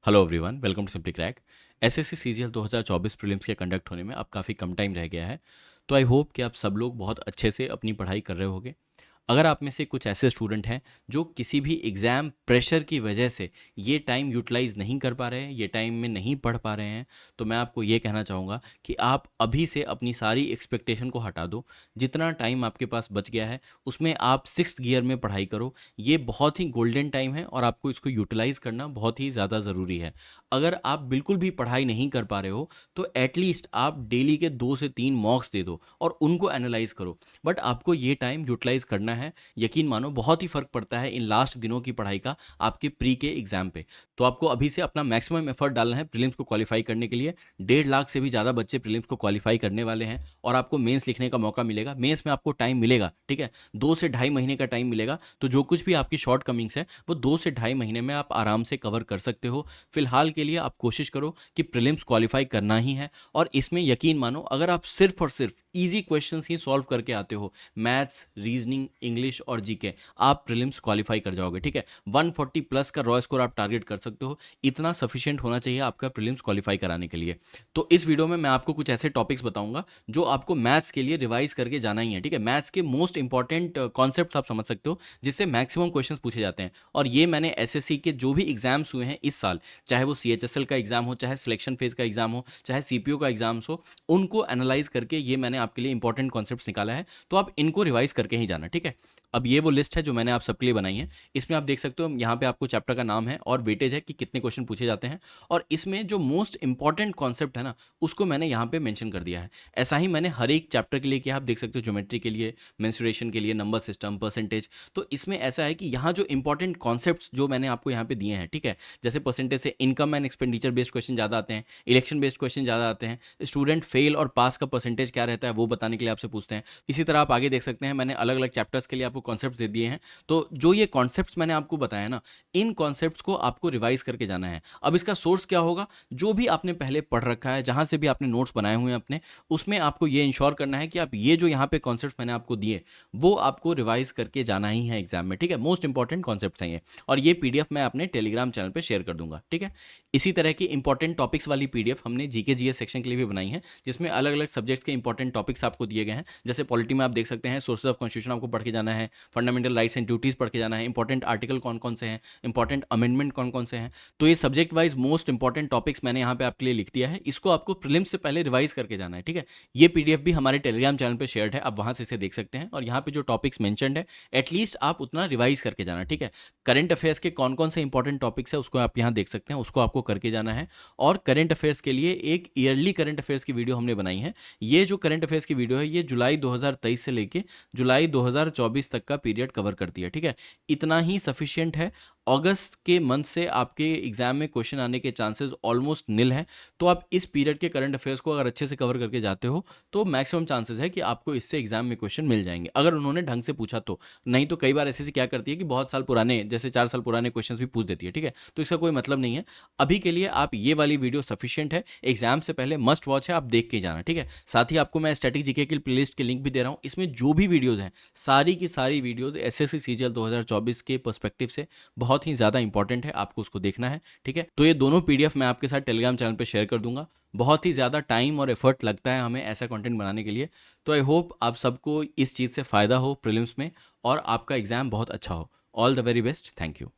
Hello everyone, welcome to Simply Crack. SSC CGL 2024 prelims के conduct होने में अब काफ़ी कम टाइम रह गया है। तो आई होप कि आप सब लोग बहुत अच्छे से अपनी पढ़ाई कर रहे होगे। अगर आप में से कुछ ऐसे स्टूडेंट हैं जो किसी भी एग्ज़ाम प्रेशर की वजह से ये टाइम यूटिलाइज नहीं कर पा रहे हैं, ये टाइम में नहीं पढ़ पा रहे हैं, तो मैं आपको ये कहना चाहूँगा कि आप अभी से अपनी सारी एक्सपेक्टेशन को हटा दो। जितना टाइम आपके पास बच गया है उसमें आप सिक्स्थ गियर में पढ़ाई करो। ये बहुत ही गोल्डन टाइम है और आपको इसको यूटिलाइज करना बहुत ही ज़्यादा ज़रूरी है। अगर आप बिल्कुल भी पढ़ाई नहीं कर पा रहे हो तो एटलीस्ट आप डेली के 2 से 3 मॉक्स दे दो और उनको एनालाइज करो। बट आपको ये टाइम यूटिलाइज करना है। यकीन मानो बहुत ही फ़र्क पड़ता है इन लास्ट दिनों की पढ़ाई का आपके प्री के एग्ज़ाम पे। तो आपको अभी से अपना मैक्सिमम एफर्ट डालना है प्रीलिम्स को क्वालिफाई करने के लिए। 1.5 लाख से भी ज़्यादा बच्चे प्रीलिम्स को क्वालिफाई करने वाले हैं और आपको मेंस लिखने का मौका मिलेगा। मेंस में आपको टाइम मिलेगा, ठीक है, 2 से ढाई महीने का टाइम मिलेगा। तो जो कुछ भी आपकी शॉर्ट कमिंग्स है वो 2 से ढाई महीने में आप आराम से कवर कर सकते हो। फिलहाल के लिए आप कोशिश करो कि प्रीलिम्स क्वालिफाई करना ही है। और इसमें यकीन मानो अगर आप सिर्फ और सिर्फ इजी क्वेश्चंस ही सॉल्व करके आते हो, मैथ्स, रीजनिंग, इंग्लिश और जीके, आप प्रीलिम्स क्वालिफाई कर जाओगे, ठीक है। 140 प्लस का रॉ स्कोर आप टारगेट कर सकते हो। इतना सफिशिएंट होना चाहिए आपका प्रीलिम्स क्वालिफाई कराने के लिए। तो इस वीडियो में मैं आपको कुछ ऐसे टॉपिक्स बताऊंगा जो आपको मैथ्स के लिए रिवाइज करके जाना ही है, ठीक है। मैथ्स के मोस्ट इंपॉर्टेंट कॉन्सेप्ट आप समझ सकते हो जिससे मैक्सिमम क्वेश्चन पूछे जाते हैं। और ये मैंने एसएससी के जो भी एग्जाम्स हुए हैं इस साल, चाहे वो सीएचएसएल का एग्जाम हो, चाहे सिलेक्शन फेज का एग्जाम हो, चाहे सीपीओ का एग्जाम्स हो, उनको एनालाइज करके ये मैंने आपके लिए इंपॉर्टेंट कॉन्सेप्ट्स निकाला है। तो आप इनको रिवाइज करके ही जाना, ठीक है। अब ये वो लिस्ट है जो मैंने आप सबके लिए बनाई है। इसमें आप देख सकते हो यहाँ पे आपको चैप्टर का नाम है और वेटेज है कि कितने क्वेश्चन पूछे जाते हैं। और इसमें जो मोस्ट इंपॉर्टेंट कॉन्सेप्ट है ना, उसको मैंने यहाँ पे मेंशन कर दिया है। ऐसा ही मैंने हर एक चैप्टर के लिए किया। आप देख सकते हो ज्योमेट्री के लिए, मेंसुरेशन के लिए, नंबर सिस्टम, परसेंटेज। तो इसमें ऐसा है कि यहाँ जो इंपॉर्टेंट कॉन्सेप्ट्स जो मैंने आपको यहाँ पे दिए हैं, ठीक है, जैसे परसेंटेज से income and expenditure based question ज़्यादा आते हैं, इलेक्शन बेस्ड क्वेश्चन ज़्यादा आते हैं, स्टूडेंट फेल और पास का परसेंटेज क्या रहता है वो बताने के लिए आपसे पूछते हैं। इसी तरह आप आगे देख सकते हैं मैंने अलग अलग चैप्टर्स के लिए आपको कॉन्सेप्ट दे दिए हैं। तो जो ये कॉन्सेप्ट्स मैंने आपको बताया ना, इन कॉन्सेप्ट्स को आपको रिवाइज करके जाना है। अब इसका सोर्स क्या होगा? जो भी आपने पहले पढ़ रखा है, जहां से भी आपने नोट्स बनाए हुए हैं अपने, उसमें आपको ये इंश्योर करना है कि आप ये जो यहाँ पे कॉन्सेप्ट्स मैंने आपको दिए वो आपको रिवाइज करके जाना ही है एग्जाम में, ठीक है। मोस्ट इंपॉर्टेंट कॉन्सेप्ट्स हैं ये। और ये पीडीएफ मैं अपने टेलीग्राम चैनल पर शेयर कर दूंगा, ठीक है। इसी तरह की इंपॉर्टेंट टॉपिक्स वाली पीडीएफ हमने जीके जीएस सेक्शन के लिए भी बनाई है, जिसमें अलग अलग सब्जेक्ट्स के इंपॉर्टेंट टॉपिक्स आपको दिए गए हैं। जैसे पॉलिटी में आप देख सकते हैं सोर्सेज ऑफ कॉन्स्टिट्यूशन आपको पढ़ के जाना है, फंडामेंटल राइट्स एंड ड्यूटीज पढ़ के जाना है, इंपॉर्टेंट आर्टिकल कौन कौन से हैं, इंपॉर्टेंट अमेंडमेंट कौन कौन से हैं। तो ये subject wise most important topics मैंने यहाँ पे आपके लिए लिख दिया है। इसको आपको प्रीलिम्स से पहले रिवाइज करके जाना है, ठीक है। ये पीडीएफ भी हमारे टेलीग्राम चैनल पर शेयर है, आप वहां से इसे देख सकते हैं। और यहाँ पे जो टॉपिक्स मेंशनड है एटलीस्ट आप उतना रिवाइज करके जाना, ठीक है। करंट अफेयर्स के कौन कौन से इंपॉर्टेंट टॉपिक्स है उसको आप यहाँ देख सकते हैं, उसको आपको करके जाना है। और करंट अफेयर्स के लिए एक ईयरली करंट अफेयर्स की वीडियो हमने बनाई है। ये जो करंट अफेयर्स की वीडियो है ये जुलाई 2023 से लेके जुलाई 2024 तक का पीरियड कवर करती है, ठीक है। इतना ही सफिशियंट है। अगस्त के मंथ से आपके एग्जाम में क्वेश्चन आने के चांसेस ऑलमोस्ट निल हैं। तो आप इस पीरियड के करंट अफेयर्स को अगर अच्छे से कवर करके जाते हो तो मैक्सिमम चांसेस है कि आपको इससे एग्जाम में क्वेश्चन मिल जाएंगे, अगर उन्होंने ढंग से पूछा तो। नहीं तो कई बार ऐसे क्या करती है कि बहुत साल पुराने, जैसे 4 साल पुराने क्वेश्चन भी पूछ देती है, ठीक है। तो इसका कोई मतलब नहीं है। अभी के लिए आप ये वाली वीडियो सफिशियंट है, एग्जाम से पहले मस्ट वॉच है, आप देख के जाना, ठीक है। साथ ही आपको मैं स्टैटिक जीके की प्लेलिस्ट के लिंक भी दे रहा हूँ। इसमें जो भी वीडियोज हैं सारी की सारी वीडियोज एसएससी सीजीएल 2024 के पर्सपेक्टिव से बहुत ही ज़्यादा इंपॉर्टेंट है, आपको उसको देखना है, ठीक है। तो ये दोनों पीडीएफ मैं आपके साथ टेलीग्राम चैनल पर शेयर कर दूंगा। बहुत ही ज़्यादा टाइम और एफर्ट लगता है हमें ऐसा कंटेंट बनाने के लिए। तो आई होप आप सबको इस चीज़ से फ़ायदा हो प्रीलिम्स में और आपका एग्जाम बहुत अच्छा हो। All the very best, thank you.